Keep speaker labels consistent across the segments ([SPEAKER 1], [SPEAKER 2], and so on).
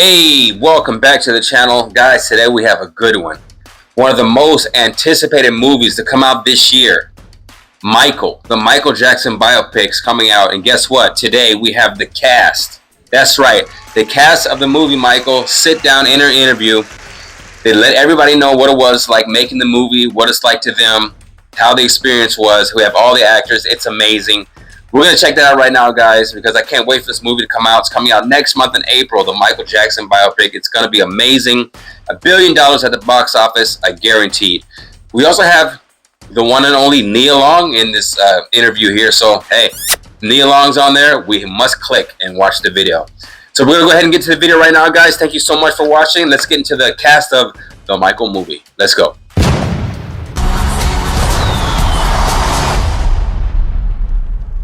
[SPEAKER 1] Hey, welcome back to the channel. Guys, today we have a good one. One of the most anticipated movies to come out this year. Michael, the Michael Jackson biopic's coming out. And guess what? Today we have the cast. That's right. The cast of the movie Michael sit down in an interview. They let everybody know what it was like making the movie, what it's like to them, how the experience was. We have all the actors. It's amazing. We're going to check that out right now, guys, because I can't wait for this movie to come out. It's coming out next month in April, the Michael Jackson biopic. It's going to be amazing. $1 billion at the box office, I guaranteed. We also have the one and only Nia Long in this interview here. So, hey, Nia Long's on there. We must click and watch the video. So we're going to go ahead and get to the video right now, guys. Thank you so much for watching. Let's get into the cast of the Michael movie. Let's go.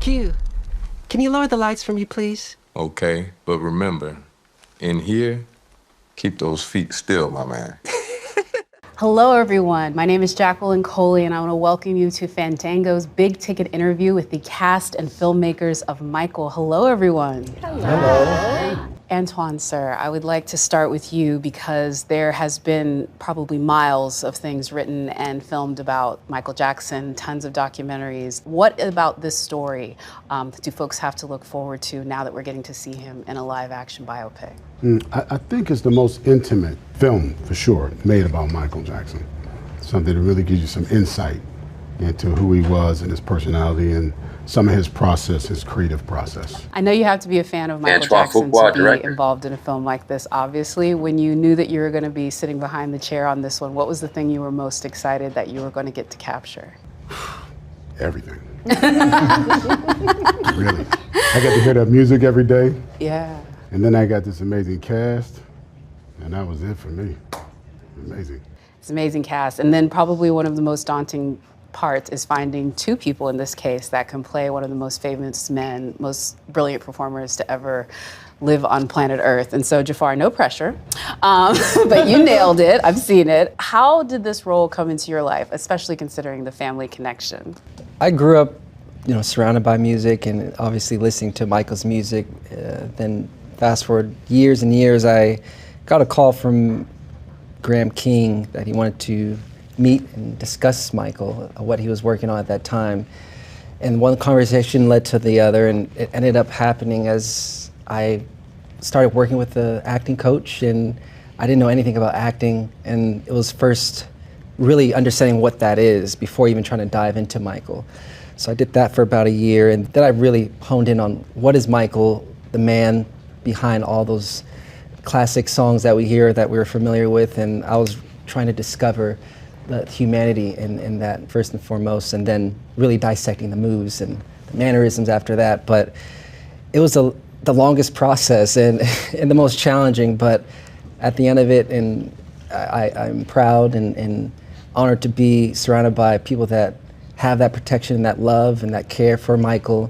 [SPEAKER 2] Q, can you lower the lights for me, please?
[SPEAKER 3] Okay, but remember, in here, keep those feet still, my man.
[SPEAKER 4] Hello, everyone. My name is Jacqueline Coley, and I want to welcome you to Fandango's big ticket interview with the cast and filmmakers of Michael. Hello, everyone.
[SPEAKER 3] Hello.
[SPEAKER 4] Antoine, sir, I would like to start with you because there has been probably miles of things written and filmed about Michael Jackson, tons of documentaries. What about this story do folks have to look forward to now that we're getting to see him in a live action biopic?
[SPEAKER 5] I think it's the most intimate film, for sure, made about Michael Jackson. Something that really gives you some insight into who he was and his personality and some of his process, his creative process.
[SPEAKER 4] I know you have to be a fan of Michael Jackson to be involved in a film like this, obviously. When you knew that you were going to be sitting behind the chair on this one, what was the thing you were most excited that you were going to get to capture?
[SPEAKER 5] Everything. Really. I got to hear that music every day.
[SPEAKER 4] Yeah.
[SPEAKER 5] And then I got this amazing cast, and that was it for me. Amazing.
[SPEAKER 4] It's an amazing cast. And then probably one of the most daunting parts is finding two people in this case that can play one of the most famous men, most brilliant performers to ever live on planet Earth. And so, Jafar, no pressure, but you nailed it. I've seen it. How did this role come into your life, especially considering the family connection?
[SPEAKER 2] I grew up, surrounded by music and obviously listening to Michael's music. Then fast forward years and years, I got a call from Graham King that he wanted to meet and discuss Michael, what he was working on at that time. And one conversation led to the other, and it ended up happening as I started working with the acting coach, and I didn't know anything about acting, and it was first really understanding what that is before even trying to dive into Michael. So I did that for about a year, and then I really honed in on what is Michael, the man behind all those classic songs that we hear that we're familiar with, and I was trying to discover the humanity in that first and foremost, and then really dissecting the moves and the mannerisms after that. But it was the longest process and the most challenging, but at the end of it, and I'm proud and honored to be surrounded by people that have that protection and that love and that care for Michael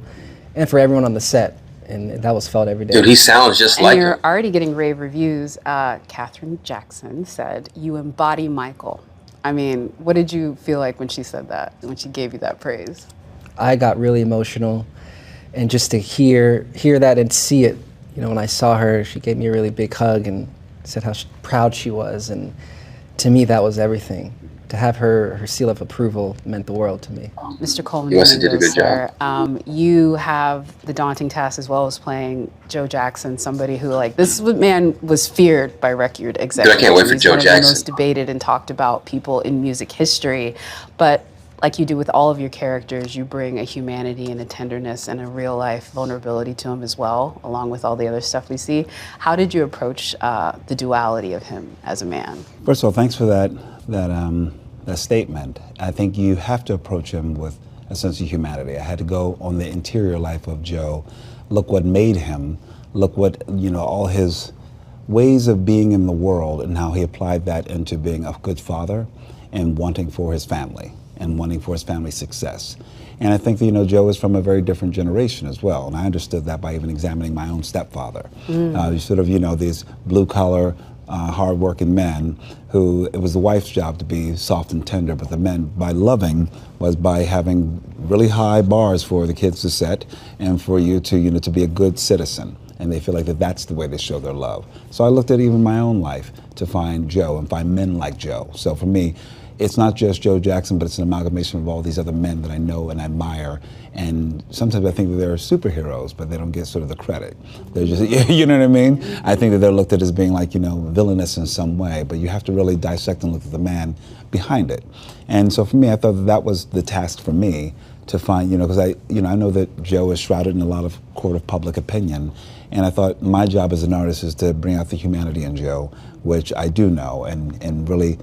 [SPEAKER 2] and for everyone on the set. And that was felt every day.
[SPEAKER 1] Dude, he sounds just like him.
[SPEAKER 4] And you're already getting rave reviews. Katherine Jackson said, "You embody Michael." I mean, what did you feel like when she said that, when she gave you that praise?
[SPEAKER 2] I got really emotional, and just to hear that and see it, when I saw her, she gave me a really big hug and said how proud she was, and to me that was everything. To have her seal of approval meant the world to me.
[SPEAKER 4] Mr. Coleman,
[SPEAKER 1] you did a good job.
[SPEAKER 4] You have the daunting task as well as playing Joe Jackson, somebody who, this man was feared by record executives.
[SPEAKER 1] Dude, I can't wait for Joe
[SPEAKER 4] He's one of the most debated and talked about people in music history. But like you do with all of your characters, you bring a humanity and a tenderness and a real life vulnerability to him as well, along with all the other stuff we see. How did you approach the duality of him as a man?
[SPEAKER 6] First of all, thanks for that statement. I think you have to approach him with a sense of humanity. I had to go on the interior life of Joe, look what made him, look what, all his ways of being in the world and how he applied that into being a good father and wanting for his family and wanting for his family's success. And I think that, Joe is from a very different generation as well. And I understood that by even examining my own stepfather. These blue collar, hard-working men who it was the wife's job to be soft and tender, but the men, by loving, was by having really high bars for the kids to set and for you to, to be a good citizen. and they feel like that's the way they show their love. So I looked at even my own life to find Joe and find men like Joe. So for me, it's not just Joe Jackson, but it's an amalgamation of all these other men that I know and admire. And sometimes I think that they're superheroes, but they don't get sort of the credit. They're just, you know what I mean? I think that they're looked at as being like, villainous in some way, but you have to really dissect and look at the man behind it. And so for me, I thought that was the task for me to find, because I know that Joe is shrouded in a lot of court of public opinion. And I thought my job as an artist is to bring out the humanity in Joe, which I do know, and really,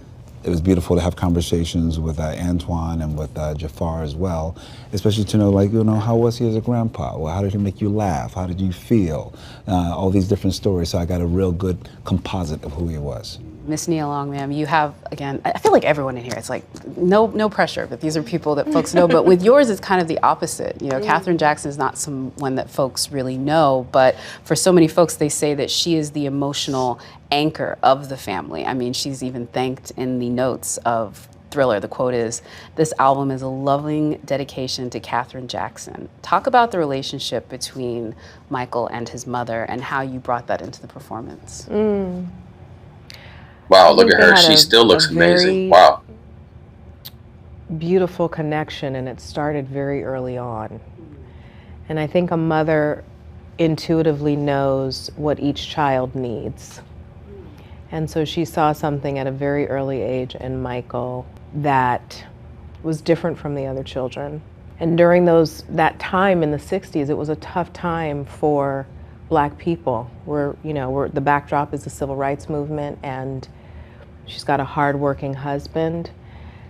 [SPEAKER 6] it was beautiful to have conversations with Antoine and with Jafar as well, especially to know, how was he as a grandpa? Well, how did he make you laugh? How did you feel? All these different stories, so I got a real good composite of who he was.
[SPEAKER 4] Miss Nia Long, ma'am, you have, again, I feel like everyone in here, it's like no pressure, but these are people that folks know. But with yours, it's kind of the opposite. Katherine Jackson is not someone that folks really know, but for so many folks, they say that she is the emotional anchor of the family. I mean, she's even thanked in the notes of Thriller. The quote is, "This album is a loving dedication to Katherine Jackson." Talk about the relationship between Michael and his mother and how you brought that into the performance.
[SPEAKER 1] Wow, look at her. She still looks amazing. Wow.
[SPEAKER 7] Beautiful connection, and it started very early on. And I think a mother intuitively knows what each child needs. And so she saw something at a very early age in Michael that was different from the other children. And during that time in the 60s, it was a tough time for Black people. The backdrop is the civil rights movement, and she's got a hardworking husband.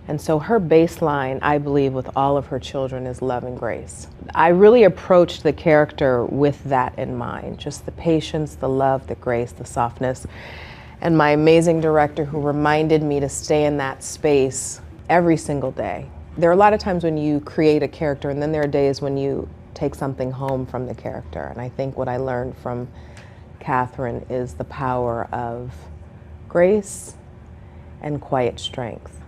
[SPEAKER 7] And so her baseline, I believe, with all of her children is love and grace. I really approached the character with that in mind, just the patience, the love, the grace, the softness. And my amazing director who reminded me to stay in that space every single day. There are a lot of times when you create a character, and then there are days when you take something home from the character. And I think what I learned from Katherine is the power of grace and quiet strength.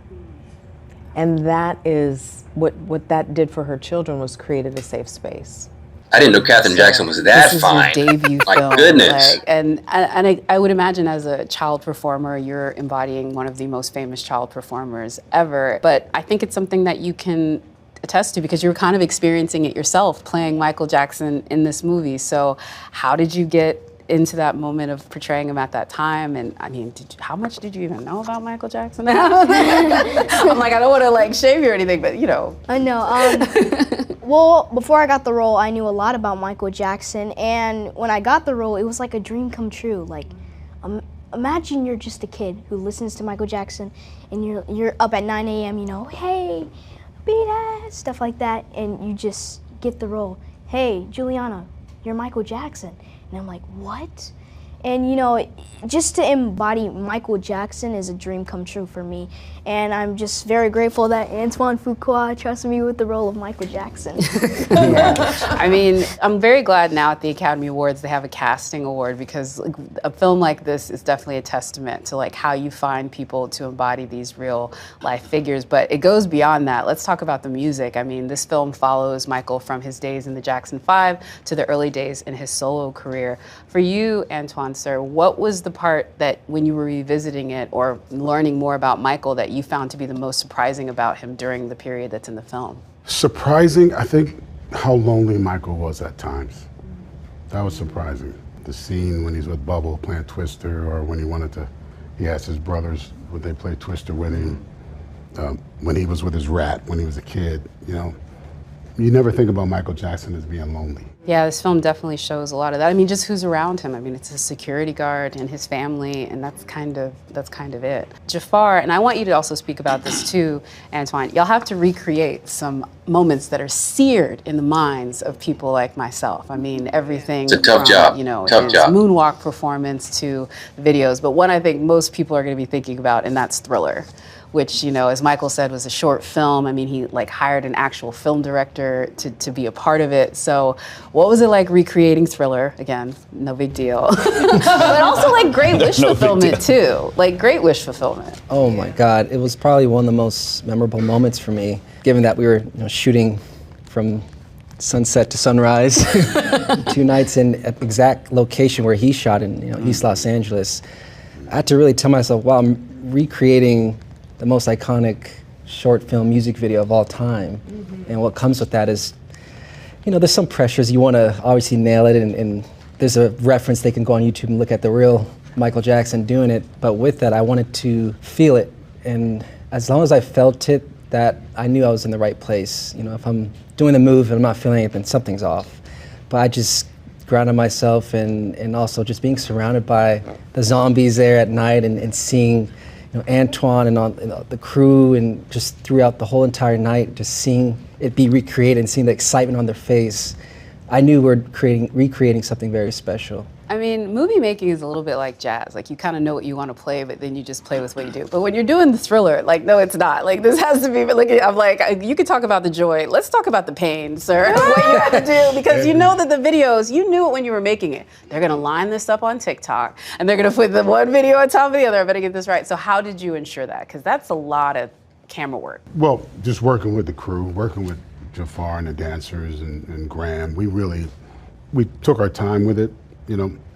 [SPEAKER 7] And that is what that did for her children, was created a safe space.
[SPEAKER 1] I didn't know Katherine Jackson was that fine.
[SPEAKER 4] This is your debut
[SPEAKER 1] My
[SPEAKER 4] film.
[SPEAKER 1] goodness.
[SPEAKER 4] And I would imagine as a child performer, you're embodying one of the most famous child performers ever. But I think it's something that you can attest to because you were kind of experiencing it yourself, playing Michael Jackson in this movie. So how did you get into that moment of portraying him at that time? And I mean, how much did you even know about Michael Jackson? I'm like, I don't want to shame you or anything, but
[SPEAKER 8] I know. Well, before I got the role, I knew a lot about Michael Jackson, and when I got the role, it was like a dream come true. Imagine you're just a kid who listens to Michael Jackson, and you're up at 9 a.m. Hey, beat ass, stuff like that, and you just get the role. Hey, Juliana, you're Michael Jackson. And I'm like, what? And just to embody Michael Jackson is a dream come true for me. And I'm just very grateful that Antoine Fuqua trusted me with the role of Michael Jackson.
[SPEAKER 4] I mean, I'm very glad now at the Academy Awards they have a casting award, because a film like this is definitely a testament to how you find people to embody these real life figures. But it goes beyond that. Let's talk about the music. I mean, this film follows Michael from his days in the Jackson 5 to the early days in his solo career. For you, Antoine, sir, what was the part that when you were revisiting it or learning more about Michael that you found to be the most surprising about him during the period that's in the film?
[SPEAKER 5] Surprising, I think, how lonely Michael was at times. That was surprising. The scene when he's with Bubble playing Twister, or when he asked his brothers would they play Twister with him, when he was with his rat when he was a kid, You never think about Michael Jackson as being lonely.
[SPEAKER 4] Yeah, this film definitely shows a lot of that. I mean, just who's around him. I mean, it's his security guard and his family, and that's kind of it. Jafar, and I want you to also speak about this too, Antoine. Y'all have to recreate some moments that are seared in the minds of people like myself. I mean, everything
[SPEAKER 1] It's a tough
[SPEAKER 4] from,
[SPEAKER 1] job. Tough
[SPEAKER 4] his
[SPEAKER 1] job.
[SPEAKER 4] moonwalk performance to the videos. But one I think most people are going to be thinking about, and that's Thriller, which, as Michael said, was a short film. I mean, he hired an actual film director to be a part of it. So what was it like recreating Thriller? Again, no big deal. But also great wish fulfillment too. Great wish fulfillment.
[SPEAKER 2] Oh my God, it was probably one of the most memorable moments for me, given that we were shooting from sunset to sunrise, 2 nights in an exact location where he shot in East Los Angeles. I had to really tell myself, wow, I'm recreating the most iconic short film music video of all time. And what comes with that is, there's some pressures. You want to obviously nail it, and there's a reference they can go on YouTube and look at the real Michael Jackson doing it. But with that, I wanted to feel it. And as long as I felt it, that I knew I was in the right place. If I'm doing the move and I'm not feeling it, then something's off. But I just grounded myself, and also just being surrounded by the zombies there at night, and seeing Antoine and all the crew, and just throughout the whole entire night, just seeing it be recreated and seeing the excitement on their face. I knew we're recreating something very special.
[SPEAKER 4] I mean, movie making is a little bit like jazz. Like, you kind of know what you want to play, but then you just play with what you do. But when you're doing the thriller, like, no, it's not. Like, this has to be, I'm like, you could talk about the joy. Let's talk about the pain, sir. What you had to do, because you know that the videos, you knew it when you were making it. They're going to line this up on TikTok, and they're going to put the one video on top of the other. I better get this right. So how did you ensure that? Because that's a lot of camera work.
[SPEAKER 5] Well, just working with the crew, working with Jafar and the dancers and Graham, we took our time with it.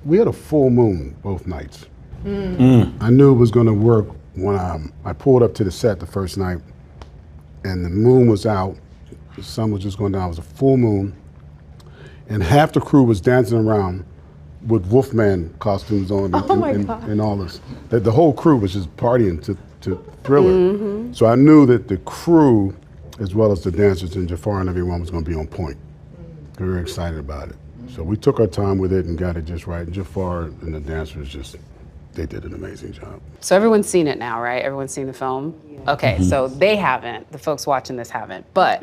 [SPEAKER 5] We had a full moon both nights. I knew it was going to work when I pulled up to the set the first night, and the moon was out. The sun was just going down. It was a full moon, and half the crew was dancing around with Wolfman costumes on and all this. The whole crew was just partying to Thriller. So I knew that the crew, as well as the dancers and Jafar and everyone, was going to be on point. We were excited about it. So we took our time with it and got it just right. And Jafar and the dancers they did an amazing job.
[SPEAKER 4] So everyone's seen it now, right? Everyone's seen the film? Okay, so they haven't. The folks watching this haven't. But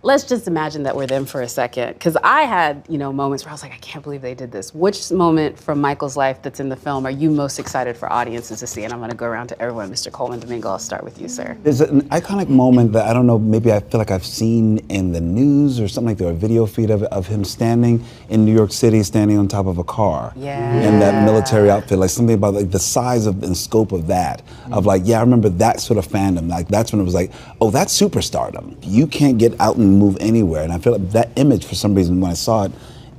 [SPEAKER 4] let's just imagine that we're them for a second. Because I had, moments where I was like, I can't believe they did this. Which moment from Michael's life that's in the film are you most excited for audiences to see? And I'm going to go around to everyone. Mr. Coleman Domingo, I'll start with you, sir.
[SPEAKER 6] There's an iconic moment that I don't know, maybe I feel like I've seen in the news or something like that, or a video feed of him standing in New York City, standing on top of a car.
[SPEAKER 4] Yeah.
[SPEAKER 6] In that military outfit, like something about like the size of and scope of that, of like, yeah, I remember that sort of fandom. Like, that's when it was like, oh, that's superstardom. You can't get out and move anywhere. And I feel like that image, for some reason, when I saw it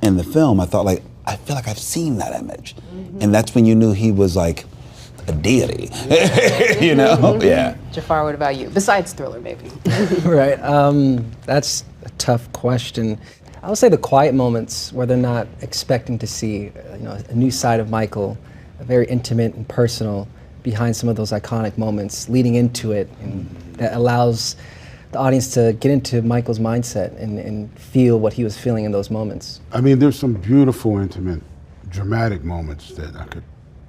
[SPEAKER 6] in the film, I thought like, I feel like I've seen that image. And that's when you knew he was like a deity, Yeah.
[SPEAKER 4] Jafar, what about you? Besides Thriller, maybe.
[SPEAKER 2] Right, that's a tough question. I would say the quiet moments where they're not expecting to see, a new side of Michael, very intimate and personal, behind some of those iconic moments, leading into it, and that allows the audience to get into Michael's mindset and feel what he was feeling in those moments.
[SPEAKER 5] I mean, there's some beautiful, intimate, dramatic moments that I could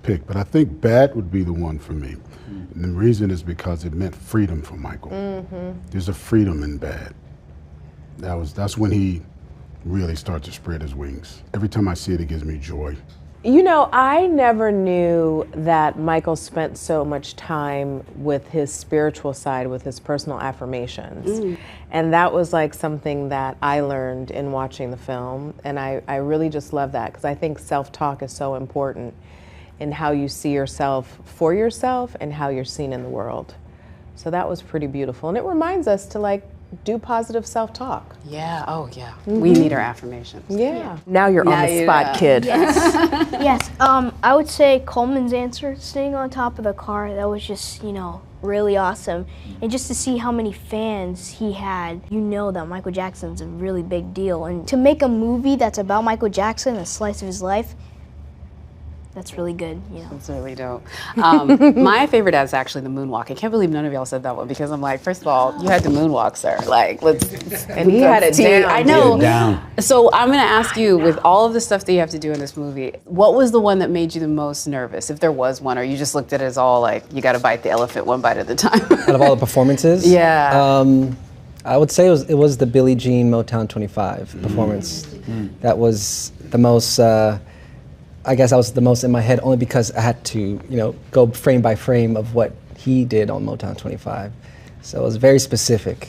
[SPEAKER 5] pick, but I think Bad would be the one for me. And the reason is because it meant freedom for Michael. There's a freedom in Bad. That's when he really starts to spread his wings. Every time I see it, it gives me joy.
[SPEAKER 7] I never knew that Michael spent so much time with his spiritual side, with his personal affirmations. And that was like something that I learned in watching the film. And I really just love that, because I think self-talk is so important in how you see yourself for yourself and how you're seen in the world. So that was pretty beautiful. And it reminds us to do positive self-talk.
[SPEAKER 4] Yeah, oh yeah. We need our affirmations.
[SPEAKER 7] Yeah. Now you're on the spot, kid.
[SPEAKER 8] Yes. I would say Coleman's answer, sitting on top of the car, that was just, really awesome. And just to see how many fans he had, that Michael Jackson's a really big deal. And to make a movie that's about Michael Jackson, a slice of his life, that's really good,
[SPEAKER 4] That's really dope. My favorite is actually the moonwalk. I can't believe none of y'all said that one, because I'm like, first of all, you had the moonwalk, sir. Like,
[SPEAKER 7] and he had it down.
[SPEAKER 4] I know.
[SPEAKER 6] Down.
[SPEAKER 4] So I'm going to ask you, with all of the stuff that you have to do in this movie, what was the one that made you the most nervous, if there was one, or you just looked at it as all like, you got to bite the elephant one bite at a time?
[SPEAKER 2] Out of all the performances?
[SPEAKER 4] Yeah.
[SPEAKER 2] I would say it was the Billie Jean Motown 25 performance. That was the most, I guess I was the most in my head, only because I had to, go frame by frame of what he did on Motown 25. So it was very specific.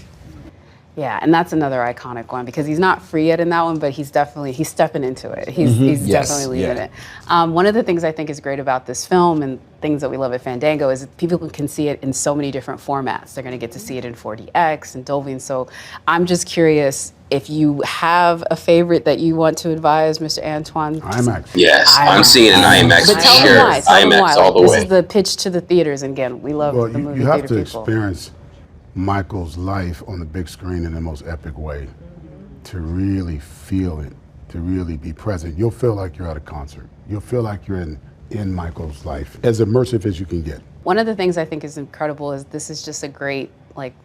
[SPEAKER 4] Yeah, and that's another iconic one, because he's not free yet in that one, but he's stepping into it. He's definitely leading it. One of the things I think is great about this film, and things that we love at Fandango is people can see it in so many different formats. They're going to get to see it in 4DX and Dolby. And so I'm just curious if you have a favorite that you want to advise Mr. Antoine.
[SPEAKER 5] IMAX.
[SPEAKER 1] Yes, I'm seeing it in IMAX
[SPEAKER 4] But
[SPEAKER 1] for
[SPEAKER 4] tell
[SPEAKER 1] sure.
[SPEAKER 4] them why. Tell them
[SPEAKER 1] IMAX
[SPEAKER 4] why.
[SPEAKER 1] all the
[SPEAKER 4] This
[SPEAKER 1] way.
[SPEAKER 4] is the pitch to the theaters. And again, we love
[SPEAKER 5] Well,
[SPEAKER 4] the movie
[SPEAKER 5] you have
[SPEAKER 4] theater
[SPEAKER 5] to
[SPEAKER 4] people.
[SPEAKER 5] experience Michael's life on the big screen in the most epic way to really feel it, to really be present. You'll feel like you're at a concert. You'll feel like you're in Michael's life, as immersive as you can get.
[SPEAKER 4] One of the things I think is incredible is this is just a great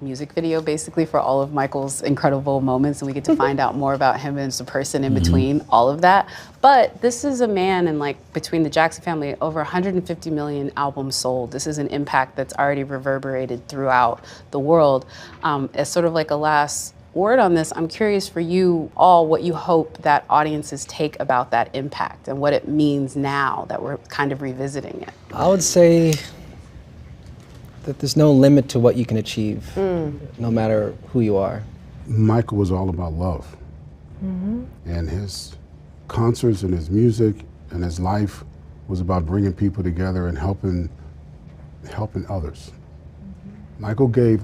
[SPEAKER 4] music video basically for all of Michael's incredible moments, and we get to find out more about him as a person in between all of that. But this is a man, and between the Jackson family, over 150 million albums sold. This is an impact that's already reverberated throughout the world. As sort of like a last word on this, I'm curious for you all what you hope that audiences take about that impact and what it means now that we're kind of revisiting it.
[SPEAKER 2] I would say that there's no limit to what you can achieve, no matter who you are.
[SPEAKER 5] Michael was all about love. And his concerts and his music and his life was about bringing people together and helping others. Michael gave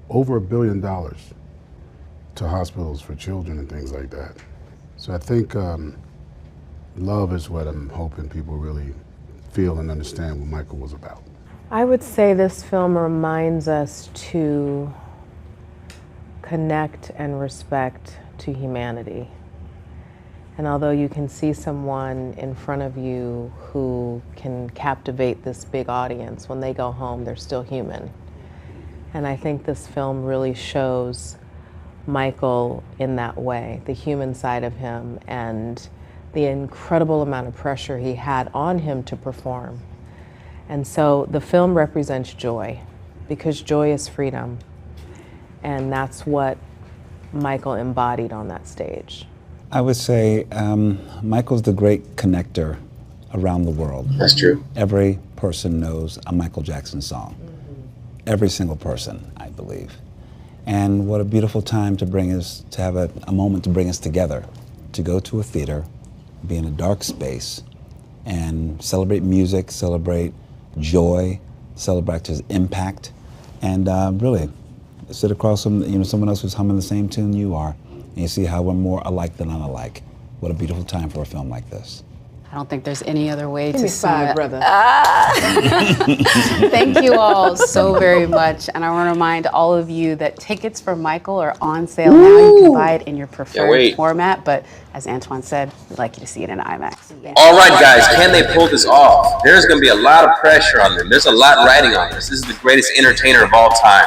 [SPEAKER 5] over $1 billion to hospitals for children and things like that. So I think love is what I'm hoping people really feel and understand what Michael was about.
[SPEAKER 7] I would say this film reminds us to connect and respect to humanity. And although you can see someone in front of you who can captivate this big audience, when they go home, they're still human. And I think this film really shows Michael in that way, the human side of him and the incredible amount of pressure he had on him to perform. And so the film represents joy, because joy is freedom. And that's what Michael embodied on that stage.
[SPEAKER 6] I would say Michael's the great connector around the world.
[SPEAKER 1] That's true.
[SPEAKER 6] Every person knows a Michael Jackson song. Every single person, I believe. And what a beautiful time to bring us, to have a moment to bring us together, to go to a theater, be in a dark space, and celebrate music, celebrate joy, celebrate his impact, and really sit across from someone else who's humming the same tune you are, and you see how we're more alike than unalike. What a beautiful time for a film like this.
[SPEAKER 4] I don't think there's any other way
[SPEAKER 7] Give
[SPEAKER 4] to
[SPEAKER 7] me
[SPEAKER 4] sum
[SPEAKER 7] five,
[SPEAKER 4] it.
[SPEAKER 7] brother.
[SPEAKER 4] Thank you all so very much. And I want to remind all of you that tickets for Michael are on sale now. You can buy it in your preferred format, but as Antoine said, we'd like you to see it in IMAX.
[SPEAKER 1] All right, guys, can they pull this off? There's going to be a lot of pressure on them. There's a lot riding on this. This is the greatest entertainer of all time.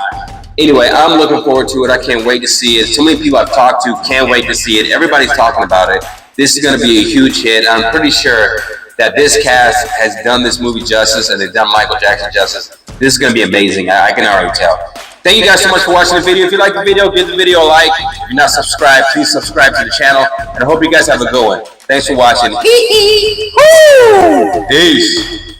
[SPEAKER 1] Anyway, I'm looking forward to it. I can't wait to see it. Too many people I've talked to can't wait to see it. Everybody's talking about it. This is going to be a huge hit. I'm pretty sure that this cast has done this movie justice, and they've done Michael Jackson justice. This is going to be amazing. I can already tell. Thank you guys so much for watching the video. If you like the video, give the video a like. If you're not subscribed, please subscribe to the channel. And I hope you guys have a good one. Thanks for watching. Peace.